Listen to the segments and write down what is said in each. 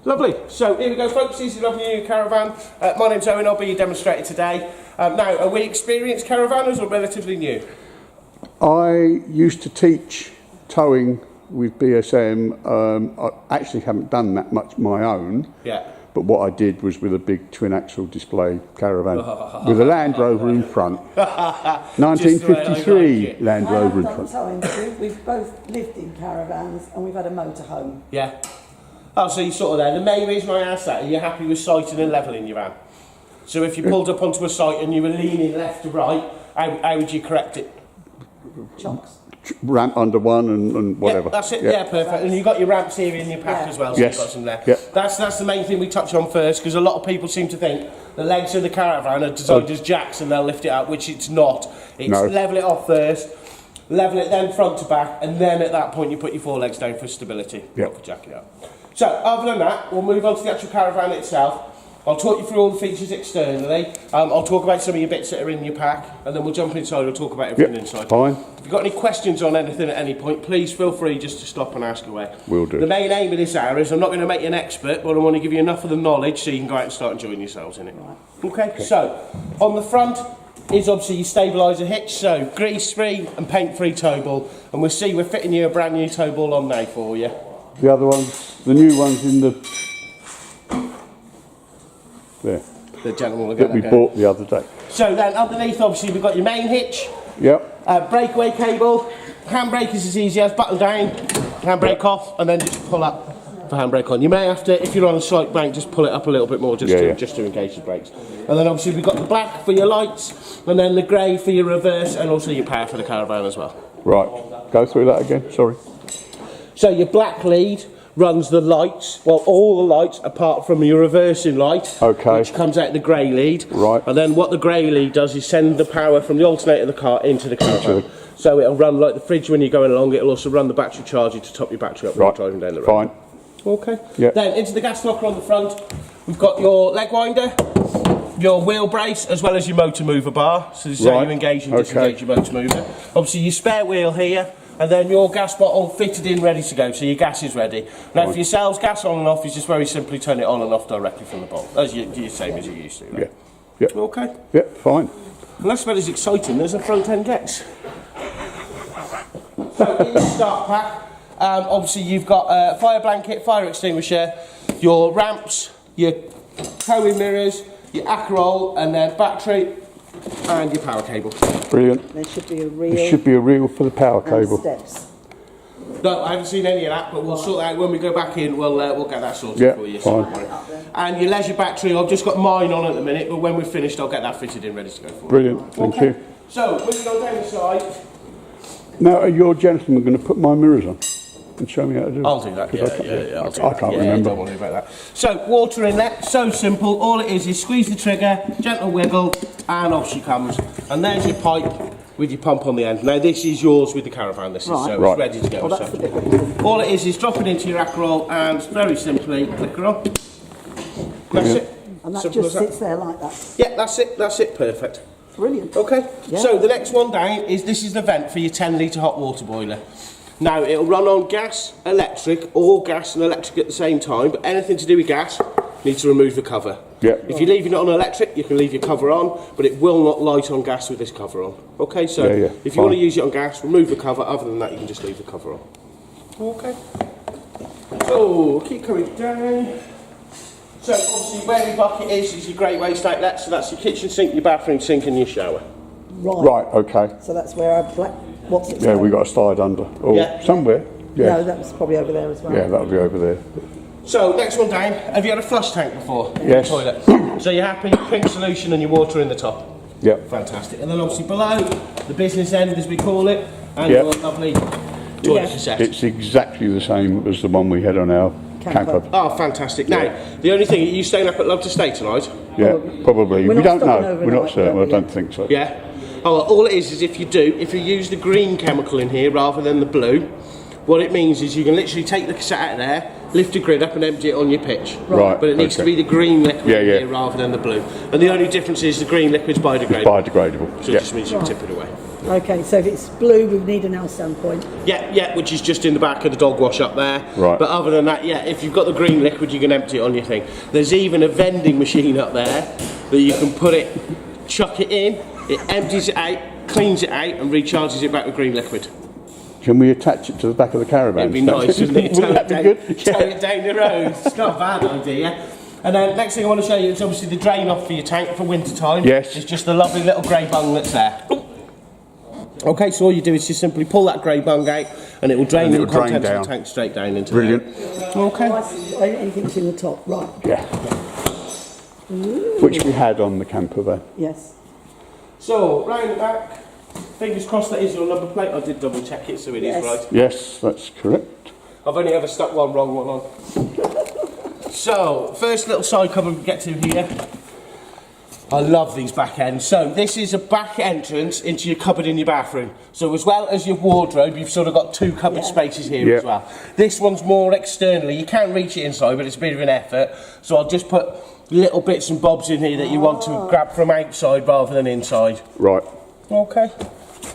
Lovely. So here we go, folks. This is lovely new caravan. My name's Owen. I'll be your demonstrator today. Now, are we experienced caravanners or relatively new? I used to teach towing with BSM. I actually haven't done that much my own. Yeah. But what I did was with a big twin axle display caravan with a Land Rover in front. 1953 Land Rover in front. Towing. We've both lived in caravans and we've had a motorhome. Yeah. Oh, so you're sort of there. The main reason I asked that, are you happy with sighting and levelling your van? So if you pulled up onto a site and you were leaning left to right, how would you correct it? Chocks. Ramp under one and whatever. Yeah, that's it. Yeah, perfect. And you've got your ramps here in your pack as well, so yes. you've got some there. Yeah. That's the main thing we touch on first, because a lot of people seem to think the legs of the caravan are designed as jacks and they'll lift it up, which it's not. It's level it off first, level it then front to back, and then at that point you put your forelegs down for stability, not for jacking up. So, other than that, we'll move on to the actual caravan itself. I'll talk you through all the features externally. I'll talk about some of your bits that are in your pack, and then we'll jump inside. We'll talk about everything inside. Fine. If you've got any questions on anything at any point, please feel free just to stop and ask away. Will do. The main aim of this hour is I'm not going to make you an expert, but I want to give you enough of the knowledge so you can go out and start enjoying yourselves in it. Right. Okay, so on the front is obviously your stabiliser hitch, so grease-free and paint-free tow ball, and we'll see we're fitting you a brand new tow ball on now for you. The other ones, the new ones in the... there. The gentleman will that we bought the other day. So then underneath obviously we've got your main hitch. Yep. Breakaway cable. Handbrake is as easy as button down, handbrake off, and then just pull up for handbrake on. You may have to, if you're on a slight bank, just pull it up a little bit more just to engage the brakes. And then obviously we've got the black for your lights, and then the grey for your reverse, and also your power for the caravan as well. Right. Go through that again. Sorry. So your black lead runs the lights, well, all the lights apart from your reversing light, which comes out the grey lead. Right. And then what the grey lead does is send the power from the alternator of the car into the caravan. So it'll run like the fridge when you're going along. It'll also run the battery charger to top your battery up when you're driving down the road. Fine. Okay. Yep. Then into the gas locker on the front, we've got your leg winder, your wheel brace, as well as your motor mover bar. So this is how you engage and disengage your motor mover. Obviously your spare wheel here, and then your gas bottle fitted in, ready to go, so your gas is ready. Now for yourselves, gas on and off, you just very simply turn it on and off directly from the bolt, as you're same as you used to. Right? Yeah. Okay. Yeah, fine. And that's about as exciting as a front end gets. So in the start pack, obviously you've got a fire blanket, fire extinguisher, your ramps, your towing mirrors, your Acarol, and then battery, and your power cable. Brilliant. There should be a reel. There should be a reel for the power cable. Steps. No, I haven't seen any of that, but we'll sort that out when we go back in. We'll get that sorted for you. Fine. And your leisure battery, I've just got mine on at the minute, but when we're finished, I'll get that fitted in, ready to go for you. Brilliant. Thank you. So moving on down the side. Now, are your gentlemen going to put my mirrors on and show me how to do it? I'll do that. Yeah, I can't remember. Don't worry about that. So water inlet, so simple. All it is squeeze the trigger, gentle wiggle, and off she comes. And there's your pipe with your pump on the end. Now this is yours with the caravan. This is so it's ready to go. Well, so all it is drop it into your Acarol and very simply click her on. That's it. And that simple just sits there like that. Yeah, that's it. That's it. Perfect. Brilliant. Okay. Yeah. So the next one down is this is the vent for your 10-litre hot water boiler. Now it'll run on gas, electric, or gas and electric at the same time, but anything to do with gas, you need to remove the cover. Yeah. If you're leaving it on electric, you can leave your cover on, but it will not light on gas with this cover on. Okay, so if you want to use it on gas, remove the cover. Other than that, you can just leave the cover on. Okay. So keep coming down. So obviously where your bucket is your great waste outlet, so that's your kitchen sink, your bathroom sink and your shower. Right, okay. So that's where our black, what's it Yeah, we got a slide under. Or somewhere. Yeah. No, that was probably over there as well. Yeah, that'll be over there. So next one down, have you had a flush tank before? Yes. Toilet. So you're happy, pink solution and your water in the top. Yeah. Fantastic. And then obviously below, the business end as we call it, and your lovely toilet cassette. It's exactly the same as the one we had on our camper. Oh, fantastic. Now, the only thing, are you staying up at Love to Stay tonight? Yeah, probably. We don't know. We're not certain. I Yeah. don't think so. Yeah. Oh, well, all it is if you use the green chemical in here rather than the blue, what it means is you can literally take the cassette out of there, lift your grid up and empty it on your pitch. Right. But it needs to be the green liquid in here rather than the blue. And the only difference is the green liquid's biodegradable. It's biodegradable. So it just means you can tip it away. Okay, so if it's blue, we need an L standpoint. Yeah, which is just in the back of the dog wash up there. Right. But other than that, yeah, if you've got the green liquid, you can empty it on your thing. There's even a vending machine up there that you can put it, chuck it in, it empties it out, cleans it out, and recharges it back with green liquid. Can we attach it to the back of the caravan? It'd be nice, wouldn't it? Wouldn't that be good? Tow it down the road. It's not a bad idea. And then next thing I want to show you is obviously the drain off for your tank for winter time. Yes. It's just a lovely little grey bung that's there. Okay, so all you do is just simply pull that grey bung out and it will drain the contents of the tank straight down into Brilliant. there. Okay. Anything's in the top, right? Yeah. Which we had on the camper van. Yes. So, round the back, fingers crossed that is your number plate. I did double check it, so it is right. Yes, that's correct. I've only ever stuck one wrong one on. So, first little side cover we get to here. I love these back ends. So this is a back entrance into your cupboard in your bathroom. So as well as your wardrobe, you've sort of got two cupboard spaces here as well. This one's more externally. You can reach it inside, but it's a bit of an effort. So I'll just put little bits and bobs in here that you want to grab from outside rather than inside. Right. Okay.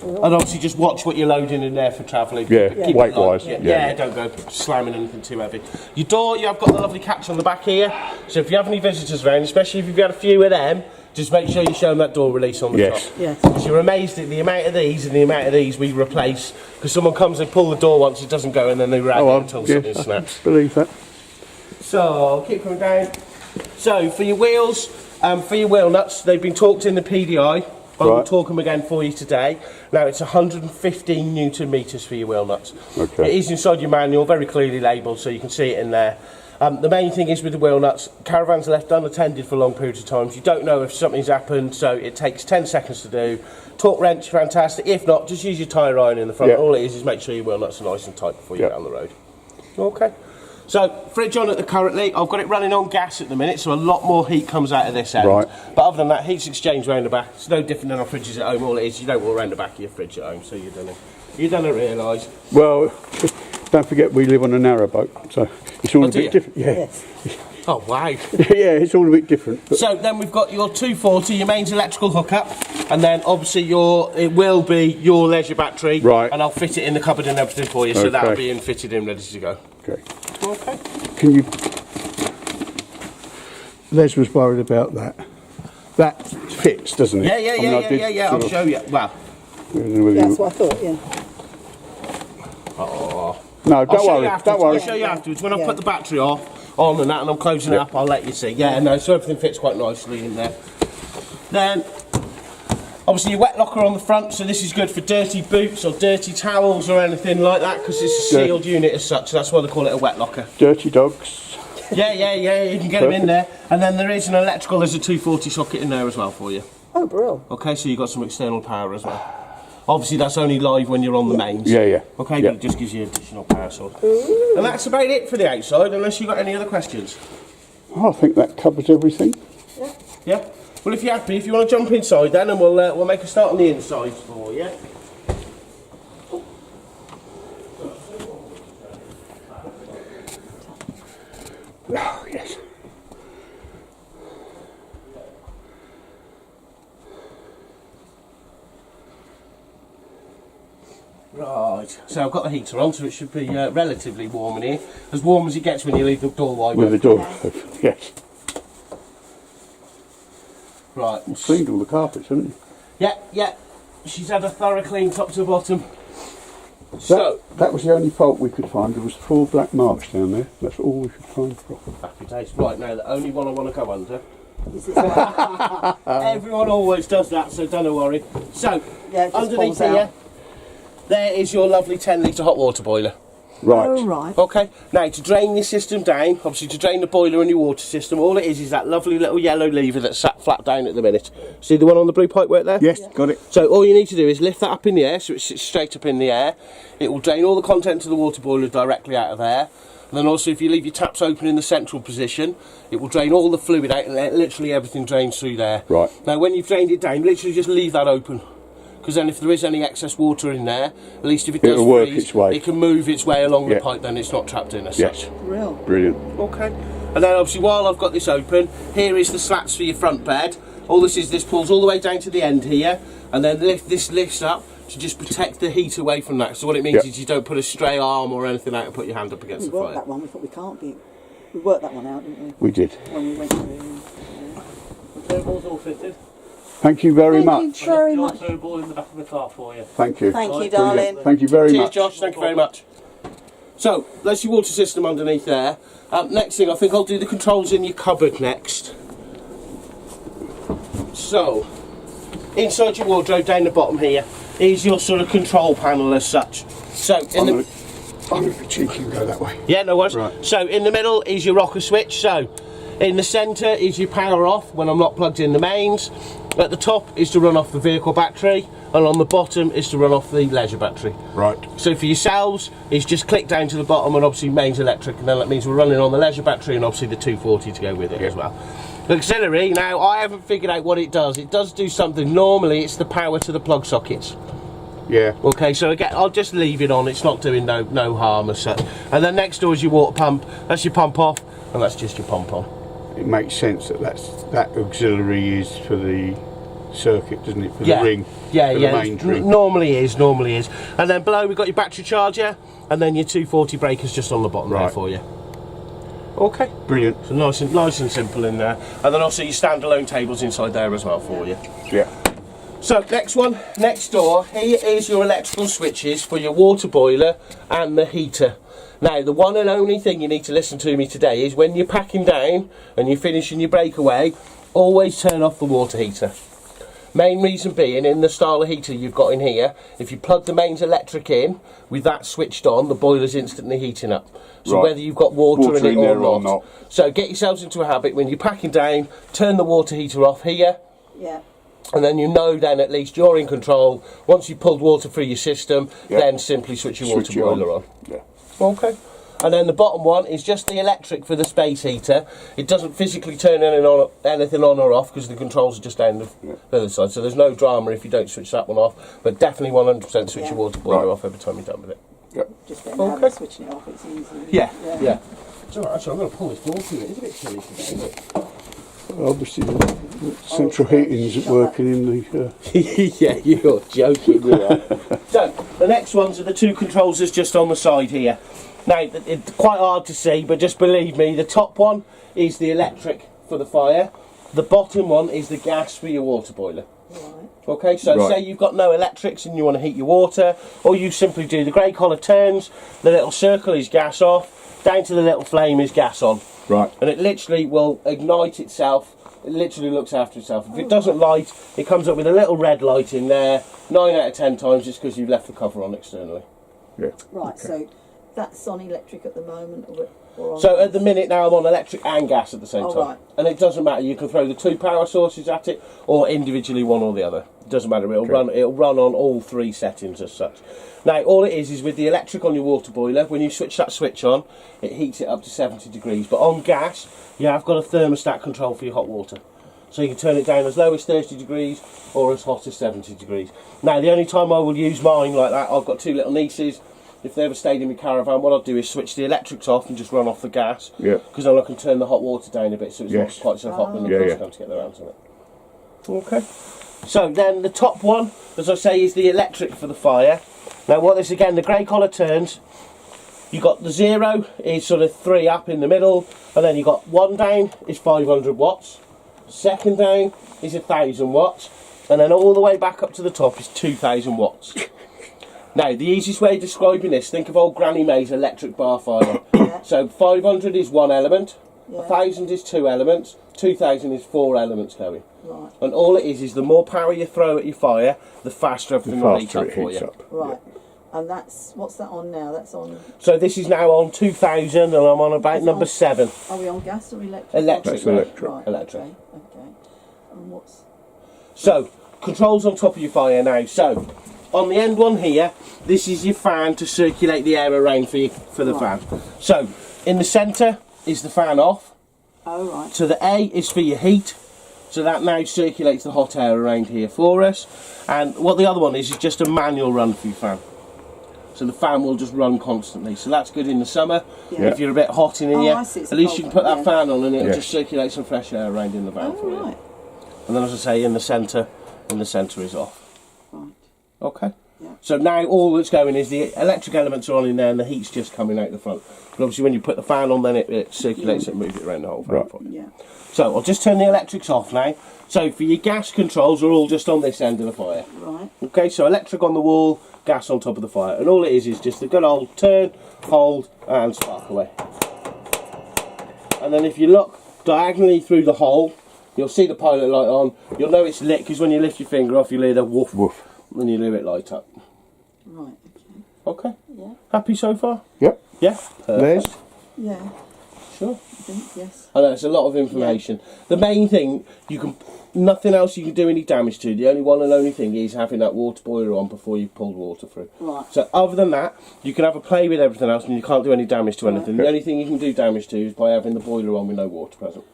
And obviously just watch what you're loading in there for travelling. Yeah, Keep it weight-wise. light. Yeah, don't go slamming anything too heavy. Your door, you have got the lovely catch on the back here. So if you have any visitors around, especially if you've had a few of them, just make sure you show them that door release on the top. Yes. Because you're amazed at the amount of these and the amount of these we replace. Because someone comes and pull the door once, it doesn't go, and then they rag it until something snaps. Believe that. So I'll keep coming down. So for your wheels, for your wheel nuts, they've been torqued in the PDI. I will torque them again for you today. Now it's 115 Newton meters for your wheel nuts. Okay. It is inside your manual, very clearly labelled, so you can see it in there. The main thing is with the wheel nuts, caravans are left unattended for long periods of time. You don't know if something's happened, so it takes 10 seconds to do. Torque wrench, fantastic. If not, just use your tyre iron in the front. All it is make sure your wheel nuts are nice and tight before you get on the road. Okay. So, fridge on at the currently, I've got it running on gas at the minute, so a lot more heat comes out of this end. Right. But other than that, heat's exchanged around the back. It's no different than our fridges at home. All it is, you don't walk around the back of your fridge at home, so you don't realise. Well, don't forget we live on a narrow boat, so it's all a bit different. Yeah. Yes. Oh, wow. Yeah, it's all a bit different. But So then we've got your 240, your mains electrical hookup, and then obviously it will be your leisure battery. Right. And I'll fit it in the cupboard and everything for you, so that'll be in fitted in, ready to go. Okay. Okay. Can you... Les was worried about that. That fits, doesn't it? Yeah, I'll show you. Wow. That's what I thought, yeah. No, don't worry. Don't worry. I'll show you afterwards. When I put the battery on and that, and I'm closing it up, I'll let you see. Yeah, no, so everything fits quite nicely in there. Then, obviously your wet locker on the front, so this is good for dirty boots or dirty towels or anything like that, because it's a sealed unit as such, so that's why they call it a wet locker. Dirty dogs. Yeah, you can get them in there. And then there is an electrical, there's a 240 socket in there as well for you. Oh, brilliant. Okay, so you've got some external power as well. Obviously that's only live when you're on the mains. Yeah. Okay, but it just gives you additional power source. And that's about it for the outside, unless you've got any other questions. I think that covers everything. Yeah? Well, if you're happy, if you want to jump inside then, and we'll make a start on the inside for you. Oh, yes. Right, so I've got the heater on, so it should be relatively warm in here. As warm as it gets when you leave the door wide With the door, yes. Right. You've cleaned all the carpets, haven't you? Yeah. She's had a thorough clean top to bottom. So that was the only fault we could find. There was 4 black marks down there. That's all we could find. Happy days. Right, now the only one I want to go under. Everyone always does that, so don't worry. So, underneath here, there is your lovely 10 litre hot water boiler. Right. Oh, right. Okay, now to drain your system down, obviously to drain the boiler and your water system, all it is that lovely little yellow lever that's sat flat down at the minute. See the one on the blue pipe work there? Yes, got it. So all you need to do is lift that up in the air so it sits straight up in the air. It will drain all the contents of the water boiler directly out of there. And then also if you leave your taps open in the central position, it will drain all the fluid out and literally everything drains through there. Right. Now when you've drained it down, literally just leave that open. Because then if there is any excess water in there, at least if it does freeze, it can move its way along the pipe, then it's not trapped in as such. Real. Brilliant. Okay. And then obviously while I've got this open, here is the slats for your front bed. All this pulls all the way down to the end here, and then this lifts up, to just protect the heat away from that. So what it means is you don't put a stray arm or anything out and put your hand up against the fire. We worked that one, we thought we can't be... We worked that one out, didn't we? We did. When we went through... The turbo's all fitted. Thank you very much. Thank you very much. Turbo in the back of the car for you. Thank you. Thank you, Brilliant. darling. Thank you very much. Cheers, Josh. Thank you very much. So, that's your water system underneath there. Next thing, I think I'll do the controls in your cupboard next. So, inside your wardrobe, down the bottom here, is your sort of control panel as such. So, in the... I'm going to be cheeky and go that way. Yeah, no worries. Right. So, in the middle is your rocker switch. So, in the centre is your power off when I'm not plugged in the mains. At the top is to run off the vehicle battery, and on the bottom is to run off the leisure battery. Right. So for yourselves, it's just click down to the bottom and obviously mains electric, and then that means we're running on the leisure battery and obviously the 240 to go with it as well. Auxiliary, now I haven't figured out what it does. It does do something. Normally it's the power to the plug sockets. Yeah. Okay, so again, I'll just leave it on. It's not doing no harm as such. And then next door is your water pump. That's your pump off, and that's just your pump on. It makes sense that that auxiliary is for the circuit, doesn't it? For the ring. Yeah, for yeah. The main ring. Normally is. And then below we've got your battery charger, and then your 240 breakers just on the bottom there for you. Okay. Brilliant. So nice and simple in there. And then also your standalone tables inside there as well for you. Yeah. So next one, next door, here is your electrical switches for your water boiler and the heater. Now, the one and only thing you need to listen to me today is when you're packing down and you're finishing your breakaway, always turn off the water heater. Main reason being, in the style of heater you've got in here, if you plug the mains electric in, with that switched on, the boiler's instantly heating up. So whether you've got water in it or not. So get yourselves into a habit, when you're packing down, turn the water heater off here. Yeah. And then you know then at least you're in control. Once you've pulled water through your system, then simply switch your water boiler on. Yeah. Okay. And then the bottom one is just the electric for the space heater. It doesn't physically turn anything on or off because the controls are just down the other side. So there's no drama if you don't switch that one off. But definitely 100% switch your water boiler off every time you're done with it. Yep. Just then switching it off, it's easy. Yeah. It's alright, actually I'm going to pull this door through it. It's a bit chilly today. Obviously, the central heating's working in the... Yeah, you're joking. So, the next ones are the two controls that's just on the side here. Now, it's quite hard to see, but just believe me, the top one is the electric for the fire. The bottom one is the gas for your water boiler. Right. Okay, so say you've got no electrics and you want to heat your water, or you simply do the grey collar turns, the little circle is gas off, down to the little flame is gas on. Right. And it literally will ignite itself. It literally looks after itself. If it doesn't light, it comes up with a little red light in there. 9 out of 10 times it's because you've left the cover on externally. Yeah. Right, so that's on electric at the moment? Or on So at the minute now I'm on electric and gas at the same time. Right. And it doesn't matter, you can throw the two power sources at it or individually one or the other. It doesn't matter, it'll run on all three settings as such. Now all it is with the electric on your water boiler, when you switch that switch on, it heats it up to 70 degrees. But on gas, you have got a thermostat control for your hot water. So you can turn it down as low as 30 degrees or as hot as 70 degrees. Now the only time I will use mine like that, I've got two little nieces. If they ever stayed in my caravan, what I'll do is switch the electrics off and just run off the gas. Yeah. Because then I can turn the hot water down a bit so it's not quite so hot when the girls come to get their hands on it. Okay. So then the top one, as I say, is the electric for the fire. Now what this again, the grey collar turns. You got the 0 is sort of 3 up in the middle, and then you got 1 down is 500 watts. Second down is 1,000 watts, and then all the way back up to the top is 2,000 watts. Now, the easiest way of describing this, think of old Granny May's electric bar fire. So 500 is 1 element, 1,000 is 2 elements, 2,000 is 4 elements going. Right. And all it is the more power you throw at your fire, the faster everything will heat up for you. Right. And what's that on now? That's on... So this is now on 2,000 and I'm on about number 7. Are we on gas or electric? Electric. Right, electric. Okay. And what's... So, controls on top of your fire now. So, on the end one here, this is your fan to circulate the air around for the fan. So, in the centre is the fan off. Oh, right. So the A is for your heat. So that now circulates the hot air around here for us. And what the other one is just a manual run for your fan. So the fan will just run constantly. So that's good in the summer. If you're a bit hot in here, at least you can put that fan on and it'll just circulate some fresh air around in the van for you. And then as I say, in the centre is off. Right. Okay. Yeah. So now all that's going is the electric elements are on in there and the heat's just coming out the front. But obviously when you put the fan on, then it circulates it and moves it around the whole fan for you. Yeah. So I'll just turn the electrics off now. So for your gas controls are all just on this end of the fire. Right. Okay, so electric on the wall, gas on top of the fire. And all it is just the good old turn, hold and spark away. And then if you look diagonally through the hole, you'll see the pilot light on. You'll know it's lit because when you lift your finger off, you'll hear the woof woof. And you leave it light up. Right, Okay. yeah. Happy so far? Yep. Yeah. Les? Yeah, Sure. I think, yes. I know it's a lot of information. The main thing nothing else you can do any damage to. The only one and only thing is having that water boiler on before you pull water through. Right. So other than that, you can have a play with everything else, and you can't do any damage to anything. The only thing you can do damage to is by having the boiler on with no water present.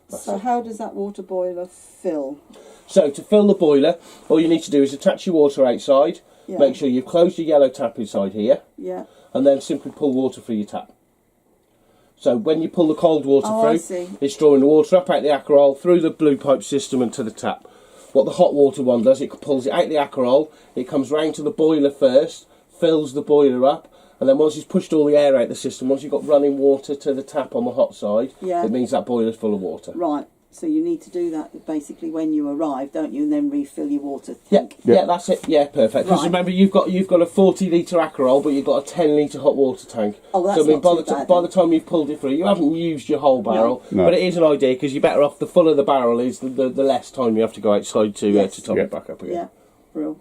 So how does that water boiler fill? So to fill the boiler, all you need to do is attach your water outside. Yeah. Make sure you've closed your yellow tap inside here, Yeah. and then simply pull water through your tap. So when you pull the cold water I through, see. it's drawing the water up out the Acarol, through the blue pipe system and to the tap. What the hot water one does, it pulls it out the Acarol, it comes round to the boiler first, fills the boiler up, and then once it's pushed all the air out the system, once you've got running water to the tap on the hot side, Yeah. it means that boiler's full of water. Right. So you need to do that basically when you arrive, don't you? And then refill your water Yeah, tank. yeah, that's it. Yeah, perfect. Because Right. remember, you've got a 40-litre Acarol, but you've got a 10-litre hot water tank. Oh, that's so I mean, not too bad by then. the time you've pulled it through, you haven't used your whole barrel. No. But it is an idea because you're better off. The fuller the barrel is, the less time you have to go outside to Yes. top Yeah. it back up again. Yeah. Brill.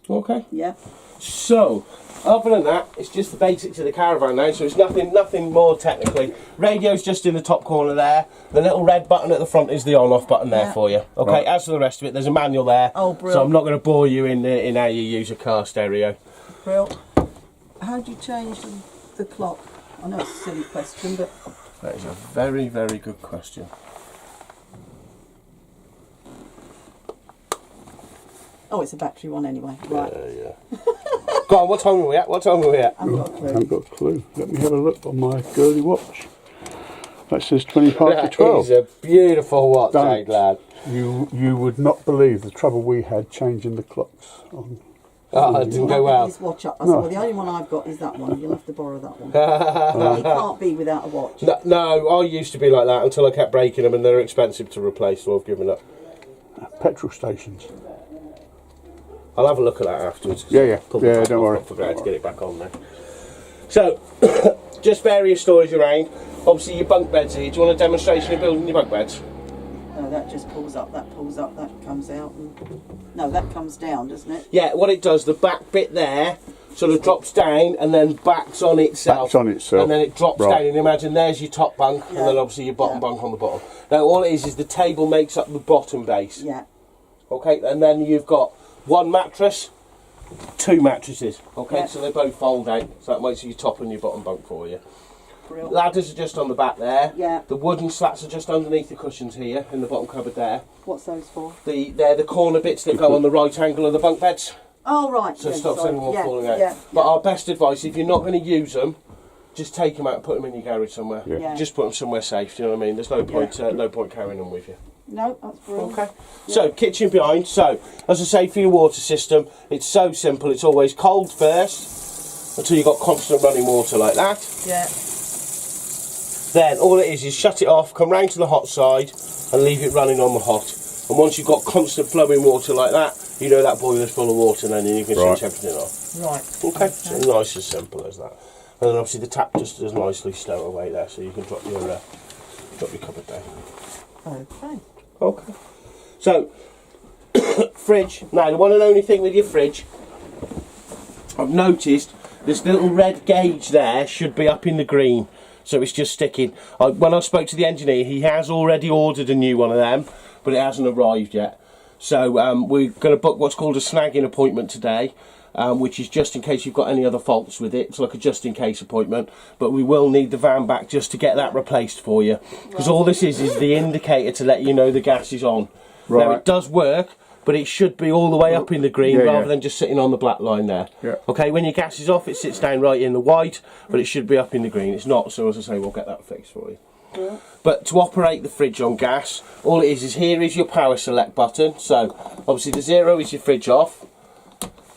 Okay. Yeah. So, other than that, it's just the basics of the caravan now, so it's nothing more technically. Radio's just in the top corner there. The little red button at the front is the on-off button there Yeah. for you. Okay, Right. as for the rest of it, there's a manual there. Oh, brilliant. So I'm not going to bore you in how you use a car stereo. Brill. How do you change the clock? I know it's a silly question, but That is a very, very good question. oh, it's a battery one anyway. Right. Yeah. Go on, what time are we at? What time are we at? I've got a I clue. haven't got a clue. Let me have a look on my girly watch. That says 20 past to That 12. is a beautiful watch, Don't. lad. You would not believe the trouble we had changing the clocks on. Oh, it didn't go well. His watch up. I said, well, the only one I've got is that one. You'll have to borrow that one. It can't be without a watch. No, I used to be like that until I kept breaking them and they're expensive to replace, so I've given up. Petrol stations. I'll have a look at that afterwards. Yeah. Pull the Yeah, top don't off, worry. I forgot to get it back on there. So, just various stories around. Obviously, your bunk beds here. Do you want a demonstration of building your bunk beds? No, that just pulls up, that comes out. No, that comes down, doesn't it? Yeah, what it does, the back bit there sort of drops down and then backs on itself. Backs on itself. And then it drops Right. down, and imagine there's your top bunk and Yeah. then obviously your bottom Yeah. bunk on the bottom. Now, all it is the table makes up the bottom base. Yeah. Okay, and then you've got one mattress, two mattresses. Okay, Yeah. so they both fold out, so that makes your top and your bottom bunk for you. Brill. Ladders are just on the back there. Yeah. The wooden slats are just underneath the cushions here in the bottom cupboard there. What's those for? They're the corner bits that go on the right angle of the bunk beds, Oh, right. so it yeah, stops sorry. anyone yeah, falling out. Yeah, But yeah. our best advice, if you're not going to use them, just take them out and put them in your garage somewhere. Yeah. Yeah. Just put them somewhere safe. Do you know what I mean? There's no point, no point carrying them with you. No, that's brilliant. Okay. So kitchen behind. So as I say, for your water system, it's so simple. It's always cold first until you've got constant running water like that. Yeah. Then all it is shut it off, come round to the hot side and leave it running on the hot. And once you've got constant flowing water like that, you know that boiler's full of water, and then you can Right. switch everything off. Right. Okay. So nice and simple as that. And then obviously the tap just does nicely stow away there, so you can drop your cupboard down. Okay. Okay. So, fridge. Now, the one and only thing with your fridge, I've noticed this little red gauge there should be up in the green. So it's just sticking. When I spoke to the engineer, he has already ordered a new one of them, but it hasn't arrived yet. So we're going to book what's called a snagging appointment today, which is just in case you've got any other faults with it. It's like a just in case appointment, but we will need the van back just to get that replaced for you, because all this is the indicator to let you know the gas is on. Now Right. it does work, but it should be all the way up in the green Yeah, rather yeah. than just sitting on the black line there. Yeah. Okay, when your gas is off, it sits down right in the white, but it should be up in the green. It's not, so as I say, we'll get that fixed for you. Yeah. But to operate the fridge on gas, all it is here is your power select button. So obviously the 0 is your fridge off,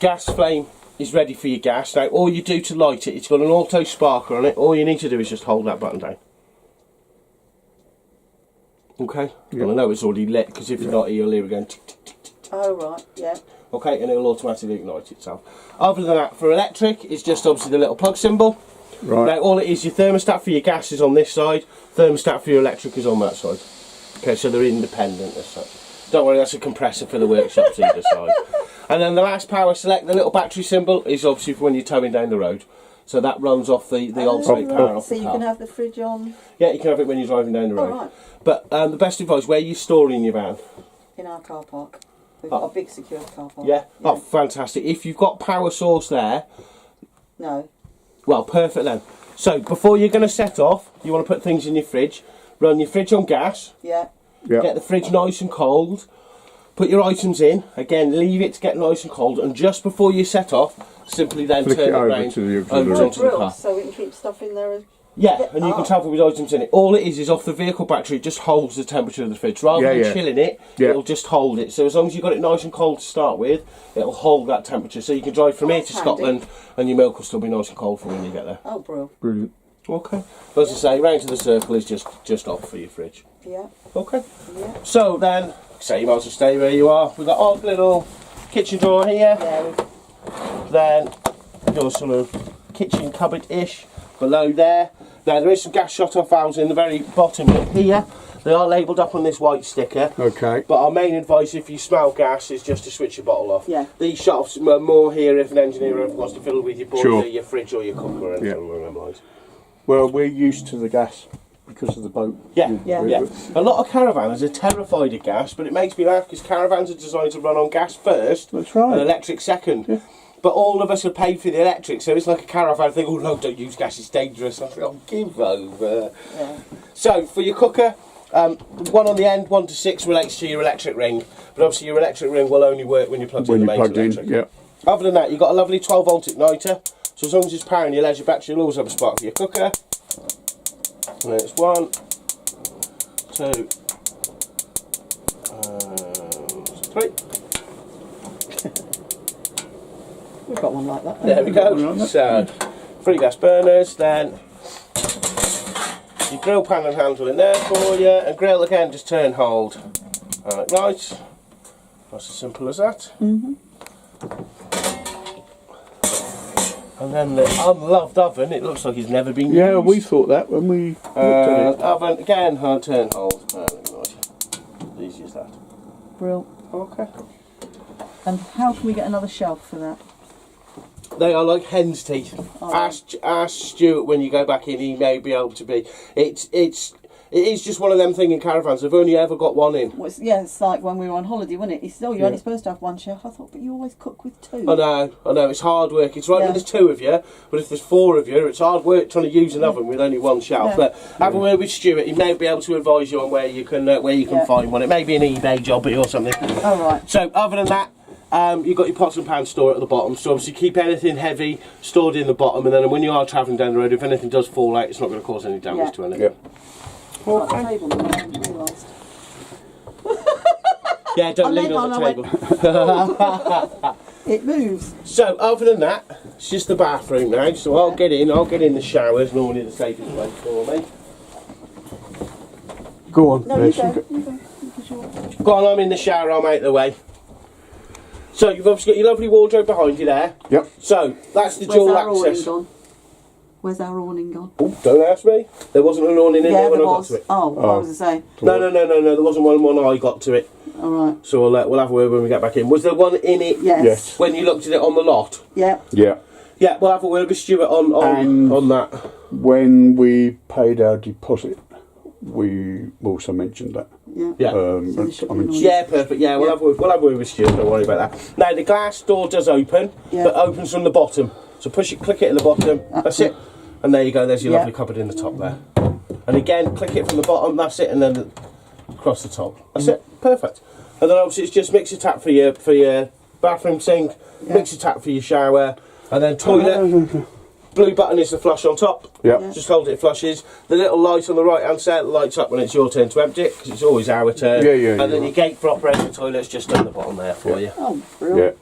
gas flame is ready for your gas. Now all you do to light it, it's got an auto sparker on it. All you need to do is just hold that button down. Okay? Yeah. Well, I know it's already lit because if you're not, you'll hear it going tick, tick, tick, tick, tick. Oh, right, yeah. Okay, and it'll automatically ignite itself. Other than that, for electric, it's just obviously the little plug symbol. Right. Now all it is, your thermostat for your gas is on this side, thermostat for your electric is on that side. Okay, so they're independent as such. Don't worry, that's a compressor for the workshops either side. And then the last power select, the little battery symbol, is obviously for when you're towing down the road. So that runs off the alternate power off So the you car. can have the fridge on Yeah, you can have it when you're driving down the road. right. But the best advice, where you storing your van? in our car park. We've got a big secure car park. Yeah? Oh, fantastic. If you've got power source there, No. well, perfect then. So before you're going to set off, you want to put things in your fridge. Run your fridge on gas. Yeah. Yeah. Get the fridge nice and cold. Put your items in. Again, leave it to get nice and cold. And just before you set off, simply then Flick turn it it over round to the over auxiliary. onto the Grill, car. so we can keep stuff in there. Yeah, and you Oh. can travel with items in it. All it is off the vehicle battery, it just holds the temperature of the fridge. Rather Yeah, than yeah. chilling it, Yeah. it'll just hold it. So as long as you've got it nice and cold to start with, it'll hold that temperature. So you can drive from here to That's handy. Scotland and your milk will still be nice and cold for when you get there. Oh, bro. Brilliant. Okay. As I say, round to the circle is just off for your fridge. Yeah. Okay. Yeah. So then, say you might as well stay where you are. We've got our little kitchen drawer here. Yeah. We've, Then your sort of kitchen cupboard-ish below there. Now there is some gas shut-off valves in the very bottom here. They are labelled up on this white sticker. Okay. But our main advice, if you smell gas, is just to switch your bottle off. Yeah. These shut-offs are more here if an engineer ever wants to fiddle with your boiler, Sure. your fridge, or your cooker, or anything Yeah. along them lines. Well, we're used to the gas because of the boat. Yeah, Yeah. yeah. A lot of caravans are terrified of gas, but it makes me laugh because caravans are designed to run on gas first That's right. and electric second. Yeah. But all of us are paid for the electric, so it's like a caravan thing. Oh no, don't use gas; it's dangerous. I think, oh, give over. yeah. So for your cooker, one on the end, 1 to 6 relates to your electric ring, but obviously your electric ring will only work when you're plugged When in you the mains plugged in, electric. yeah. Other than that, you've got a lovely 12-volt igniter, so as long as it's powering your leisure battery, you'll always have a spark for your cooker. And then it's 1, 2, 3. We've got one like that. There we go. So, 3 gas burners, then your grill pan and handle in there for you, and grill again, just turn, hold, and ignite. That's as simple as that. And then the unloved oven, it looks like it's never been Yeah, used. we thought that when we looked at it. Oven again, hard turn, hold, and ignite. Easy as that. Brill. Okay. And how can we get another shelf for that? They are like hen's teeth. Oh. Ask Stuart when you go back in. He may be able to be. It is just one of them thing in caravans. They've only ever got one in. Well, it's like when we were on holiday, wasn't it? He said, "Oh, you're only supposed to have one shelf." I thought, but you always cook with 2. I know. It's hard work. It's right Yeah. when there's 2 of you, but if there's 4 of you, it's hard work trying to use an oven with only one shelf. Yeah. But have a word with Stuart. He may be able to advise you on where you can Yeah. find one. It may be an eBay job or something. Oh, right. So other than that, you've got your pots and pans stored at the bottom. So obviously keep anything heavy stored in the bottom, and then when you are travelling down the road, if anything does fall out, it's not going to cause any damage Yeah. to anything. Yep. Got a table now, I hadn't realised. Yeah, don't I lean leant on the on, I table. It moves. So other than that, it's just the bathroom now. So I'll get in the showers, normally the safest way for me. Go on. No, you Liz. go. You go. Because you're... Go on, I'm in the shower, I'm out the way. So you've obviously got your lovely wardrobe behind you there. Yep. So that's the Where's dual our awning access. gone? Where's our awning gone? Oh, don't ask me. There wasn't an awning in Yeah, there when there I got was. to it. Oh, what was I saying? No, there wasn't one when I got to it. All right. So we'll have a word when we get back in. Was there one in it Yes. Yes. when you looked at it on the lot? Yeah. Yeah. Yeah, we'll have a word with Stuart And- on that. When we paid our deposit, we also mentioned that. Yeah. Yeah. So there should I be mean, noise. Yeah, perfect. Yeah, we'll have a word with Stuart. Don't worry about that. Now the glass door does open, Yeah. but opens from the bottom. So click it at the bottom. That's it. And there you go. There's your Yeah. lovely cupboard in the top there. And again, click it from the bottom. That's it. And then across the top. That's it. Perfect. And then obviously it's just mixer tap for your bathroom sink, Yeah. mixer tap for your shower, and then toilet. Blue button is the flush on top. Yeah. Just hold it, it flushes. The little light on the right hand side lights up when it's your turn to empty it, because it's always our turn. Yeah, And then your gate for operating the toilet's just on the bottom there for you. Oh, brilliant.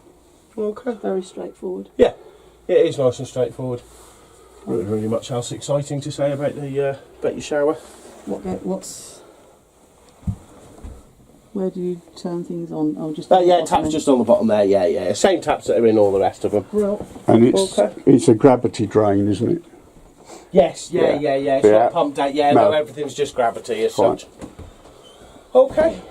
Yeah. Okay. Very straightforward. Yeah. It is nice and straightforward. Not really much else exciting to say about your shower. Where do you turn things on? Oh, just. Yeah, taps just on the bottom there. Yeah. Same taps that are in all the rest of them. Well, And it's a gravity drain, isn't it? Yes. Yeah. It's not pumped out. Yeah, no, everything's just gravity as such. Okay.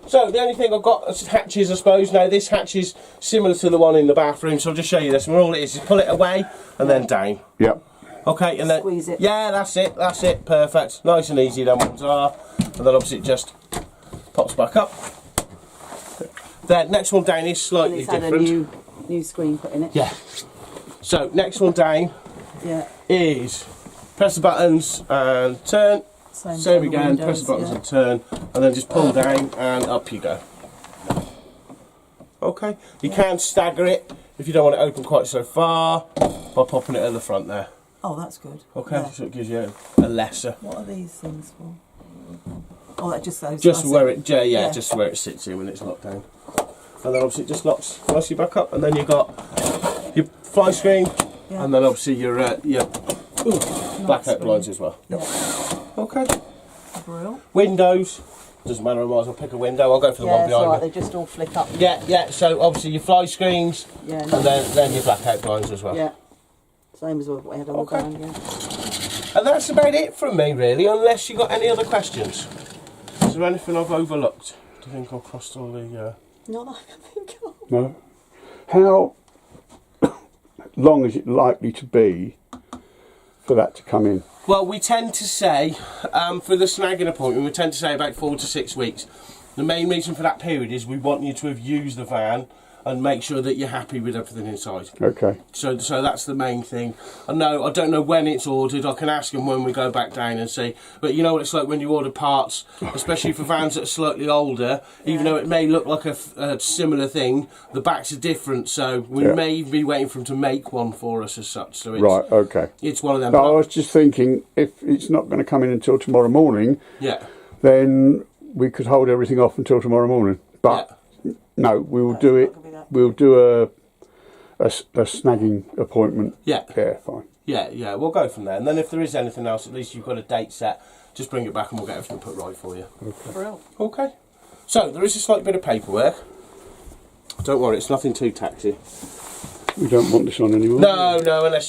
So the only thing I've got is hatches, I suppose. Now this hatch is similar to the one in the bathroom, so I'll just show you this. And all it is pull it away and then down. Yep. Okay, and then squeeze it. Yeah, that's it. Perfect. Nice and easy. Them ones are, and then obviously it just pops back up. The next one down is slightly and it's different. Had a new screen put in it. Yeah. So next one down is press the buttons and turn. Same again, press the buttons and turn, and then just pull down and up you go. Okay, you can stagger it if you don't want it open quite so far by popping it at the front there. Oh, that's good. Okay, so it gives you a lesser. What are these things for? Oh, that just those. Just where it, just where it sits in when it's locked down. And then obviously it just locks nicely back up, and then you've got your fly screen, and then obviously your blackout blinds as well. Yeah. Okay. Brill. Windows. Doesn't matter, I might as well pick a window. I'll go for the one behind me. They just all flick up. Yeah. So obviously your fly screens, and then your blackout blinds as well. Yeah. Same as what we had all down, And that's about it from me, really. Unless you got any other questions. Is there anything I've overlooked? Do you think I've crossed all the? Not that I can think of. No. How long is it likely to be for that to come in? Well, we tend to say, for the snagging appointment, we tend to say about 4 to 6 weeks. The main reason for that period is we want you to have used the van and make sure that you're happy with everything inside. Okay. So that's the main thing. I don't know when it's ordered. I can ask them when we go back down and see. But you know what it's like when you order parts, especially for vans that are slightly older. Even though it may look like a similar thing, the backs are different. So we may be waiting for them to make one for us as such. So it's, right. Okay. It's one of them. No, I was just thinking, if it's not going to come in until tomorrow morning, then we could hold everything off until tomorrow morning. But no, we will do it. We'll do a snagging appointment. Yeah, fine. Yeah, we'll go from there. And then if there is anything else, at least you've got a date set. Just bring it back and we'll get everything put right for you. Okay. So, there is a slight bit of paperwork. Don't worry, it's nothing too taxi. We don't want this on anymore. No, unless